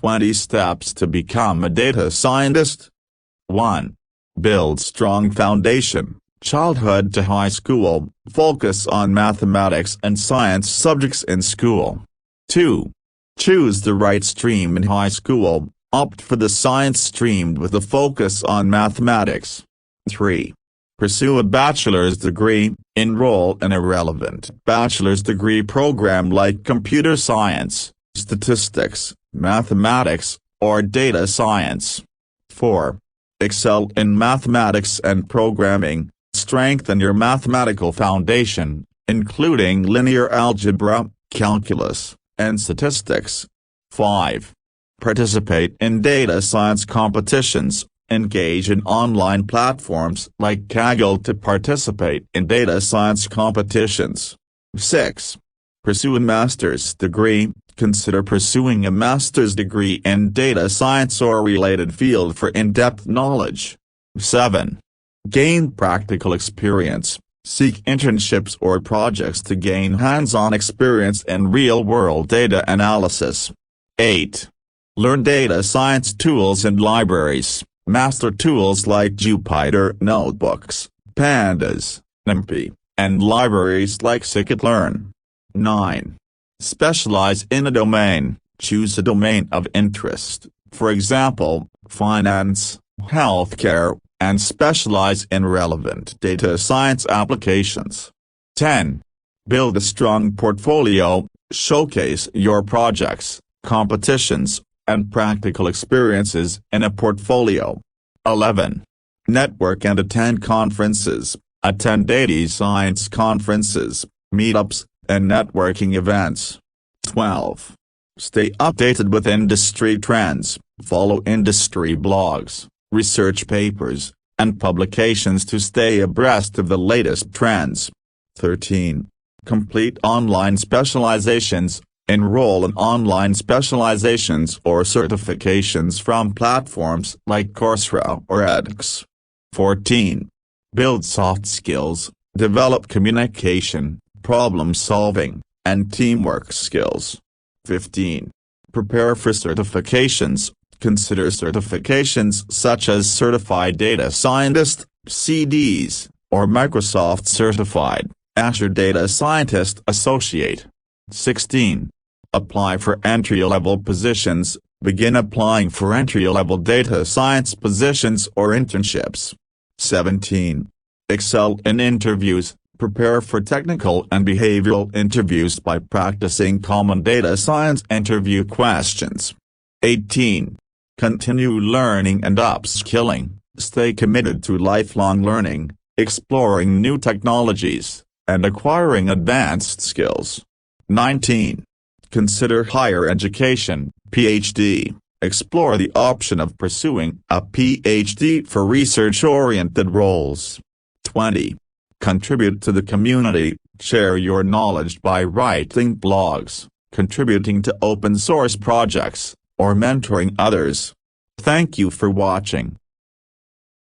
20 steps to become a data scientist. 1. Build strong foundation. Childhood to high school, focus on mathematics and science subjects in school. 2. Choose the right stream in high school, opt for the science stream with a focus on mathematics. 3. Pursue a bachelor's degree, enroll in a relevant bachelor's degree program like computer science, statistics, mathematics, or data science. 4. Excel in mathematics and programming. Strengthen your mathematical foundation, including linear algebra, calculus, and statistics. 5. Participate in data science competitions. Engage in online platforms like Kaggle to participate in data science competitions. 6. Pursue a master's degree. Consider pursuing a master's degree in data science or related field for in-depth knowledge. 7. Gain practical experience. Seek internships or projects to gain hands-on experience in real-world data analysis. 8. Learn data science tools and libraries. Master tools like Jupyter Notebooks, Pandas, NumPy, and libraries like Scikit-learn. 9. Specialize in a domain. Choose a domain of interest, for example, finance, healthcare, and specialize in relevant data science applications. 10. Build a strong portfolio. Showcase your projects, competitions, and practical experiences in a portfolio. 11. Network and attend conferences. Attend data science conferences, meetups, and networking events. 12. Stay updated with industry trends. Follow industry blogs, research papers, and publications to stay abreast of the latest trends. 13. Complete online specializations. Enroll in online specializations or certifications from platforms like Coursera or edX. 14. Build soft skills. Develop communication, problem-solving, and teamwork skills. 15. Prepare for certifications. Consider certifications such as Certified Data Scientist, CDS, or Microsoft Certified, Azure Data Scientist Associate. 16. Apply for entry-level positions. Begin applying for entry-level data science positions or internships. 17. Excel in interviews. Prepare for technical and behavioral interviews by practicing common data science interview questions. 18. Continue learning and upskilling. Stay committed to lifelong learning, exploring new technologies, and acquiring advanced skills. 19. Consider higher education, PhD. Explore the option of pursuing a PhD for research-oriented roles. 20. Contribute to the community. Share your knowledge by writing blogs, contributing to open-source projects, or mentoring others. Thank you for watching.